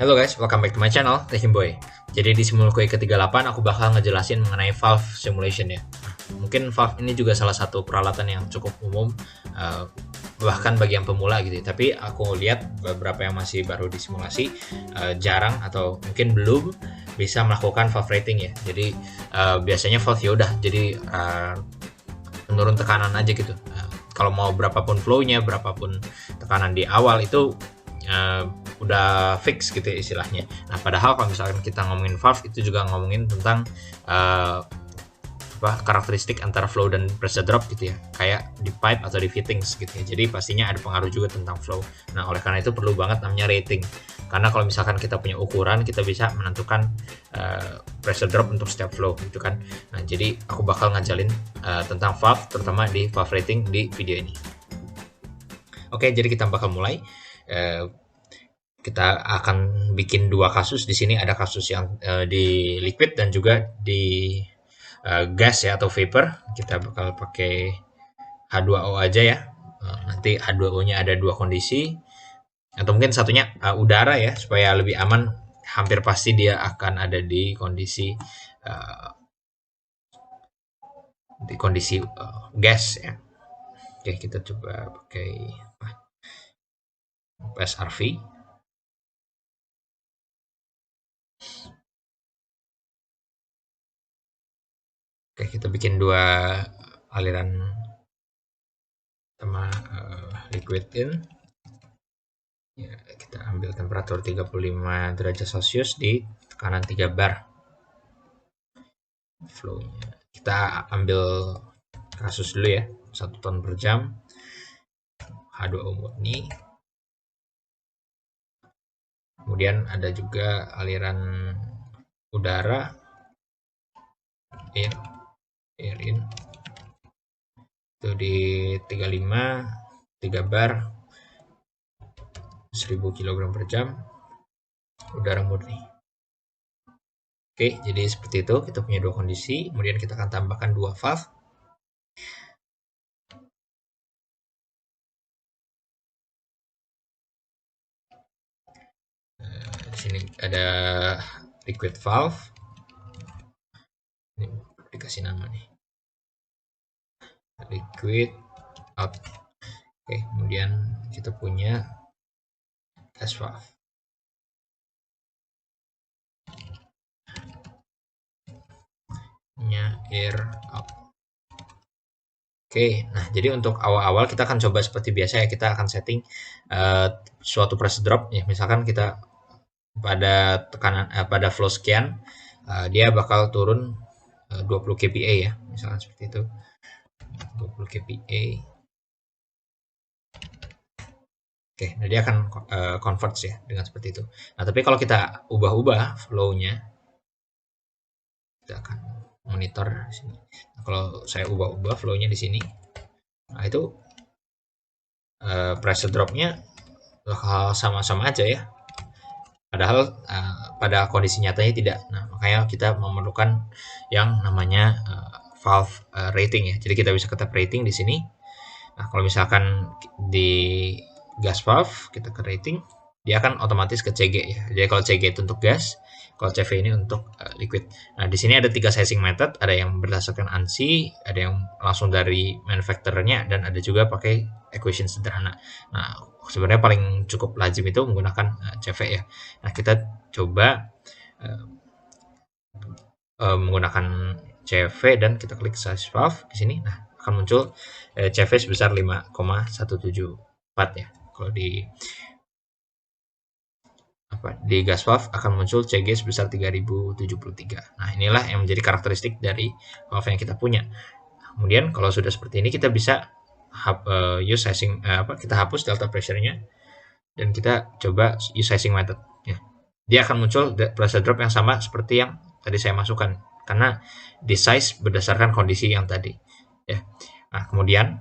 Halo guys, welcome back to my channel, Boy. Jadi di Simulkoi ke-38 aku bakal ngejelasin mengenai valve simulation ya. Mungkin valve ini juga salah satu peralatan yang cukup umum, bahkan bagi yang pemula gitu. Tapi aku lihat beberapa yang masih baru disimulasi jarang atau mungkin belum bisa melakukan valve rating ya. Jadi biasanya valve ya udah jadi menurun tekanan aja gitu. Kalau mau berapapun flow-nya, berapapun tekanan di awal itu udah fix gitu ya istilahnya. Nah, padahal kalau misalkan kita ngomongin valve itu juga ngomongin tentang karakteristik antara flow dan pressure drop gitu ya, kayak di pipe atau di fittings gitu ya. Jadi pastinya ada pengaruh juga tentang flow. Nah, oleh karena itu perlu banget namanya rating. Karena kalau misalkan kita punya ukuran, kita bisa menentukan pressure drop untuk setiap flow gitu kan. Nah, jadi aku bakal ngajalin tentang valve, terutama di valve rating di video ini. Oke, jadi kita bakal mulai. Kita akan bikin dua kasus. Di sini ada kasus yang di liquid dan juga di gas ya atau vapor. Kita bakal pakai H2O aja ya. Nanti H2O-nya ada dua kondisi atau mungkin satunya udara ya supaya lebih aman. Hampir pasti dia akan ada di kondisi gas ya. Oke, kita coba pakai PSRV. Oke, kita bikin dua aliran sama liquid in. Ya, kita ambil temperatur 35 derajat Celcius di tekanan 3 bar. Flow-nya. Kita ambil kasus dulu ya, 1 ton per jam. H2O murni. Kemudian ada juga aliran udara, air in, itu di 35, 3 bar, 1000 kg per jam, udara murni. Oke, jadi seperti itu, kita punya dua kondisi, kemudian kita akan tambahkan dua valve. Di sini ada liquid valve. Ini dikasih nama nih. Liquid out. Oke, kemudian kita punya gas valve. Air out. Oke, nah jadi untuk awal-awal kita akan coba seperti biasa ya, kita akan setting suatu pressure drop ya. Misalkan kita pada tekanan pada flow sekian, dia bakal turun 20 kPa ya, misalkan seperti itu. 20 kPa. Oke, nah dia akan convert ya dengan seperti itu. Nah, tapi kalau kita ubah-ubah flow-nya, kita akan monitor di sini. Nah, kalau saya ubah-ubah flow-nya di sini, nah itu pressure drop-nya bakal sama-sama aja ya. Padahal pada kondisi nyatanya tidak. Nah, makanya kita memerlukan yang namanya valve rating ya. Jadi kita bisa ketik rating di sini. Nah, kalau misalkan di gas valve kita ke rating, dia akan otomatis ke CG ya. Jadi kalau CG itu untuk gas, kalau CV ini untuk liquid. Nah, di sini ada 3 sizing method, ada yang berdasarkan ANSI, ada yang langsung dari manufacturer-nya, dan ada juga pakai equation sederhana. Nah, sebenarnya paling cukup lazim itu menggunakan CV ya. Nah, kita coba menggunakan CV dan kita klik size valve di sini. Nah, akan muncul CV sebesar 5,174 ya. Kalau di gas valve akan muncul CG sebesar 3073. Nah, inilah yang menjadi karakteristik dari valve yang kita punya. Kemudian kalau sudah seperti ini kita bisa use sizing kita hapus delta pressure-nya dan kita coba use sizing method ya. Dia akan muncul pressure drop yang sama seperti yang tadi saya masukkan karena di size berdasarkan kondisi yang tadi ya. Nah, kemudian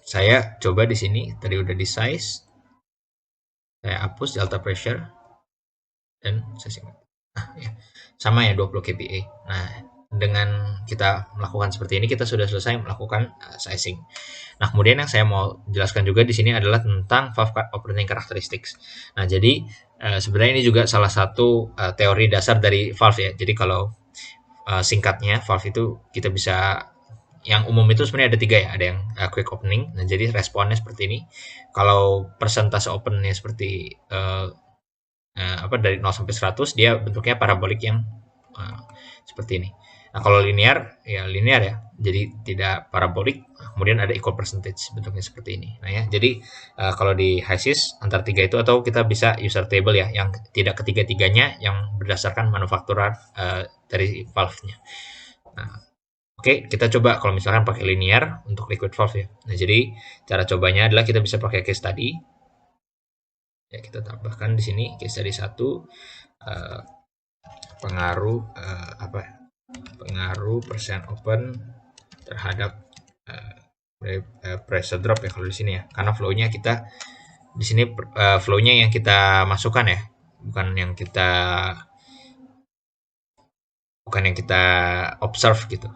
saya coba di sini tadi udah di size, saya hapus delta pressure dan sizing. Nah, ya, sama ya 20 kPa. Nah, dengan kita melakukan seperti ini, kita sudah selesai melakukan sizing. Nah, kemudian yang saya mau jelaskan juga di sini adalah tentang valve operating characteristics. Nah, jadi sebenarnya ini juga salah satu teori dasar dari valve ya. Jadi kalau singkatnya valve itu kita bisa, yang umum itu sebenarnya ada tiga ya, ada yang quick opening. Nah, jadi responnya seperti ini. Kalau persentase opennya seperti dari 0 sampai 100, dia bentuknya parabolik yang seperti ini. Nah, kalau linear ya linear ya, jadi tidak parabolik. Kemudian ada equal percentage, bentuknya seperti ini. Nah ya, jadi kalau di HYSYS antara tiga itu, atau kita bisa user table ya, yang tidak ketiga-tiganya, yang berdasarkan manufaktur dari valve-nya. Nah, oke, kita coba kalau misalkan pakai linear untuk liquid valve ya. Nah, jadi cara cobanya adalah kita bisa pakai case study. Ya, kita tambahkan di sini case study 1, pengaruh pengaruh persen open terhadap pressure drop ya kalau di sini ya, karena flow-nya kita di sini flow-nya yang kita masukkan ya, bukan yang kita observe gitu.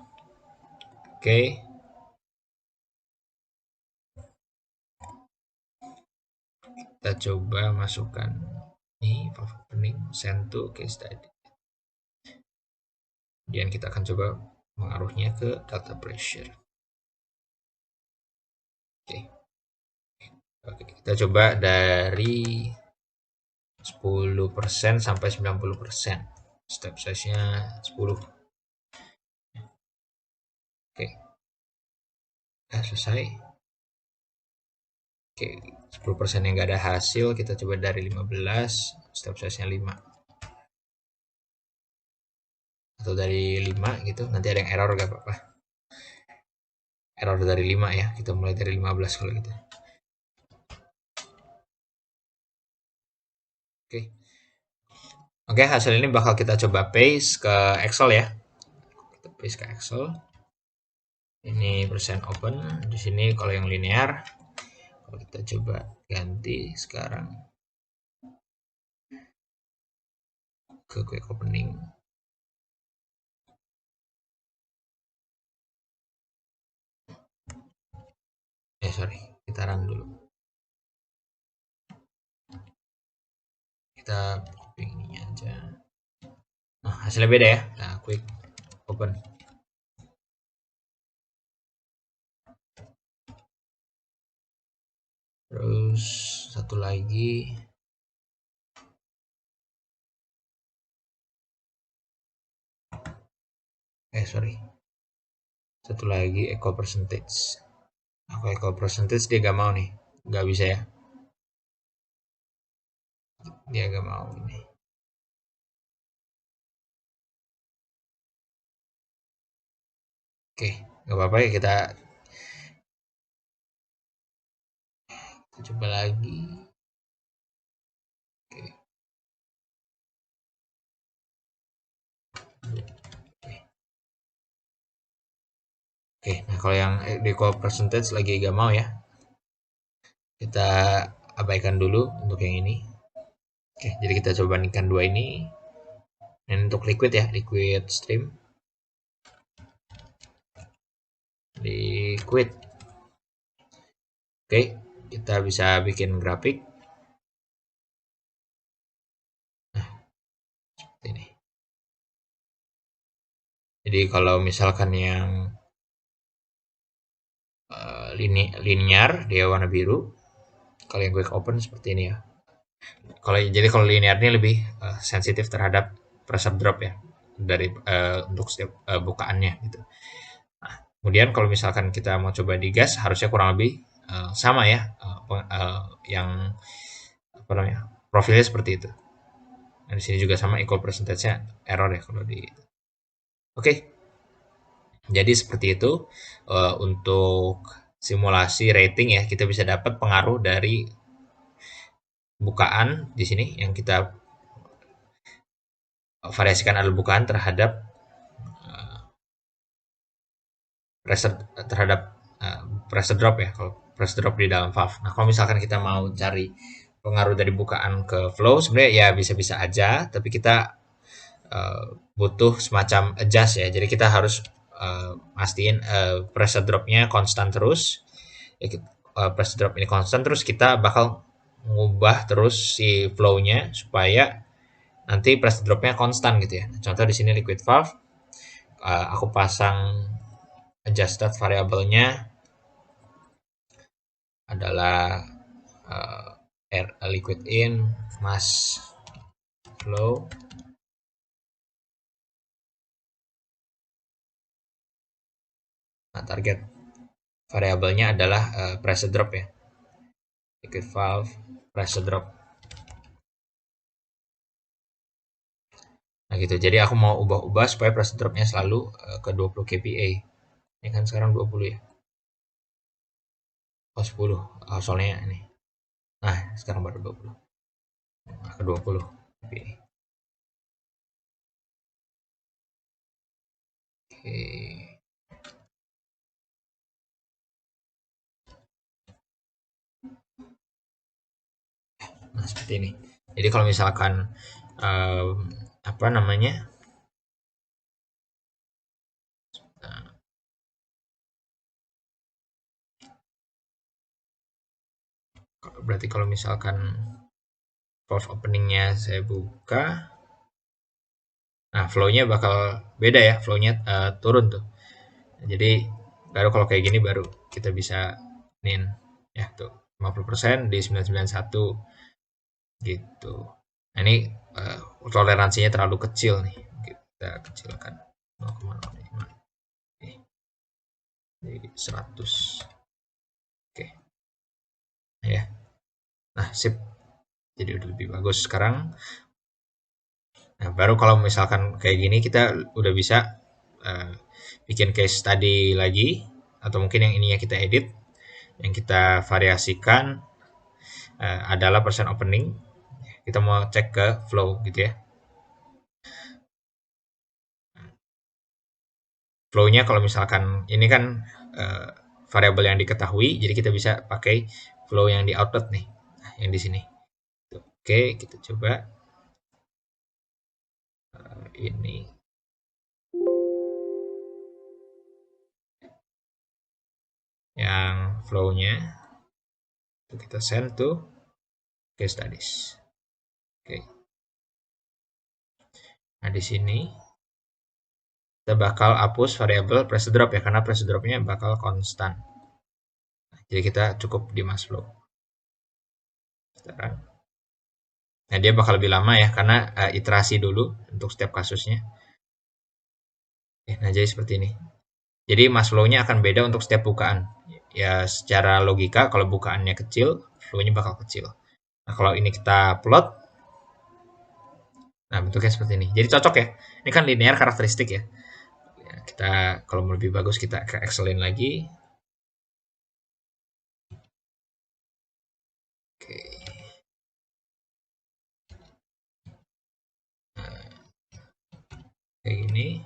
Oke. Kita coba masukkan ini valve opening, send to case study. Kemudian kita akan coba mengaruhnya ke data pressure. Oke, kita coba dari 10% sampai 90%. Step size-nya 10. Oke. Selesai. Oke, 10% yang nggak ada hasil, kita coba dari 15, step size-nya 5. Atau dari 5 gitu, nanti ada yang error gak apa-apa. Error dari 5 ya, kita mulai dari 15 kalau gitu. Oke. Oke, hasil ini bakal kita coba paste ke Excel ya. Kita paste ke Excel. Ini persen open, di sini kalau yang linear. Kalau kita coba ganti sekarang ke quick opening. Sorry, kita run dulu. Kita copy ini aja. Nah, hasilnya beda ya. Nah, quick open. Terus satu lagi. Sorry. Satu lagi echo percentage. Aku echo percentage dia gak mau nih. Gak bisa ya. Dia gak mau ini. Oke, gak apa-apa ya, kita coba lagi. Oke, nah kalau yang echo percentage lagi gak mau ya. Kita abaikan dulu untuk yang ini. Oke, jadi kita coba bandingkan dua ini. Ini untuk liquid ya, liquid stream. Liquid. Oke, kita bisa bikin grafik. Nah, seperti ini. Jadi kalau misalkan yang linear dia warna biru. Kalau yang quick open seperti ini ya. Kalau linear ini lebih sensitif terhadap pressure drop ya, dari untuk setiap bukaannya gitu. Nah, kemudian kalau misalkan kita mau coba di gas, harusnya kurang lebih sama ya, yang apa namanya, profilnya seperti itu. Nah, di sini juga sama, equal percentage-nya error ya kalau di. Oke. Jadi seperti itu untuk simulasi rating ya, kita bisa dapat pengaruh dari bukaan di sini yang kita variasikan adalah bukaan terhadap pressure terhadap pressure drop ya, kalau pressure drop di dalam valve. Nah, kalau misalkan kita mau cari pengaruh dari bukaan ke flow, sebenarnya ya bisa-bisa aja, tapi kita butuh semacam adjust ya. Jadi kita harus mastiin pressure dropnya konstan terus. Ya, pressure drop ini konstan terus kita bakal ngubah terus si flow-nya supaya nanti pressure drop-nya konstan gitu ya. Contoh di sini liquid valve, aku pasang adjusted variabelnya adalah air liquid in mass flow. Nah, target variabelnya adalah pressure drop ya, liquid valve pressure drop. Nah gitu, jadi aku mau ubah-ubah supaya pressure dropnya selalu ke 20 kPa. Ini kan sekarang 20 ya. Oh 10, soalnya ini. Nah sekarang baru 20. Nah, ke 20 kPa. Oke. Nah seperti ini. Jadi kalau misalkan apa namanya, berarti kalau misalkan valve openingnya saya buka, nah flow-nya bakal beda ya, flow-nya turun tuh. Jadi baru kalau kayak gini baru kita bisa nin ya tuh 50% di 991 gitu. Nah ini toleransinya terlalu kecil nih, kita kecilkan 0,05 jadi 100. Oke ya, nah sip, jadi udah lebih bagus sekarang. Nah baru kalau misalkan kayak gini kita udah bisa bikin case study lagi, atau mungkin yang ininya kita edit, yang kita variasikan adalah percent opening. Kita mau cek ke flow gitu ya. Flow-nya kalau misalkan ini kan variabel yang diketahui, jadi kita bisa pakai flow yang di output nih, nah, yang di sini. Oke, kita coba ini. Yang flow-nya itu kita send to case studies. Oke. Nah, di sini kita bakal hapus variabel pressure drop ya, karena pressure drop-nya bakal konstan. Jadi kita cukup di mass flow. Sekarang. Nah, dia bakal lebih lama ya, karena iterasi dulu untuk setiap kasusnya. Nah, jadi seperti ini. Jadi mass flow-nya akan beda untuk setiap bukaan. Ya, secara logika, kalau bukaannya kecil, flow-nya bakal kecil. Nah, kalau ini kita plot, nah bentuknya seperti ini. Jadi cocok ya. Ini kan linear karakteristik ya. Kita kalau mau lebih bagus kita ke Excelin lagi. Oke. Nah, kayak gini.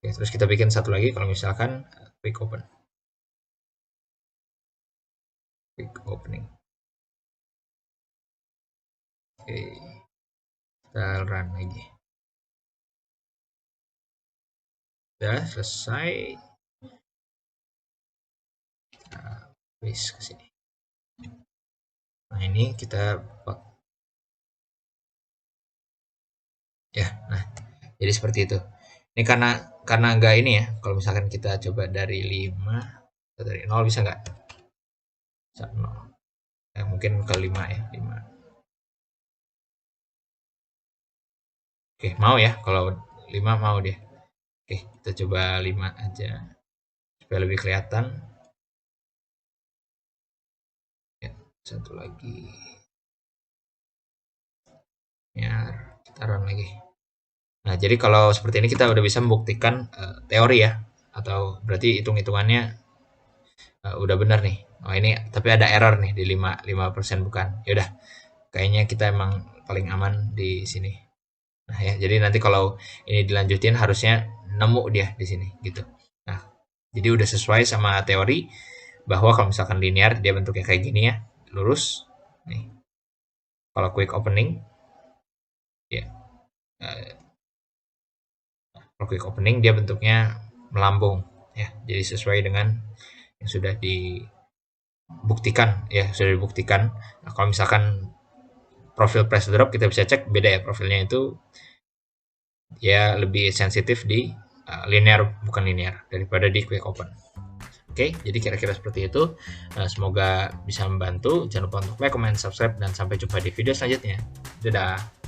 Oke, terus kita bikin satu lagi kalau misalkan quick open. Quick opening. Oke. Kita run lagi. Udah selesai. Kita paste ke sini. Nah, ini kita ya. Nah, jadi seperti itu. Ini karena enggak ini ya. Kalau misalkan kita coba dari 5 atau dari 0 bisa enggak? Bisa 0. Ya, mungkin ke 5 ya, 5. Oke, mau ya kalau 5 mau dia. Oke, kita coba 5 aja supaya lebih kelihatan. Ya, satu lagi. Ya, kita run lagi. Nah, jadi kalau seperti ini kita udah bisa membuktikan teori ya, atau berarti hitung-hitungannya udah benar nih. Oh ini tapi ada error nih di 5% bukan. Ya udah, kayaknya kita emang paling aman di sini. Nah ya, jadi nanti kalau ini dilanjutin harusnya nemu dia di sini gitu. Nah, jadi udah sesuai sama teori bahwa kalau misalkan linear dia bentuknya kayak gini ya, lurus. Nih. Kalau quick opening ya Kalau quick opening dia bentuknya melambung ya. Jadi sesuai dengan yang sudah dibuktikan ya, sudah dibuktikan. Nah, kalau misalkan profil price drop kita bisa cek beda ya profilnya itu ya lebih sensitif di linear bukan linear daripada di quick open. Oke, jadi kira-kira seperti itu. Semoga bisa membantu. Jangan lupa untuk like, comment, subscribe, dan sampai jumpa di video selanjutnya. Dadah.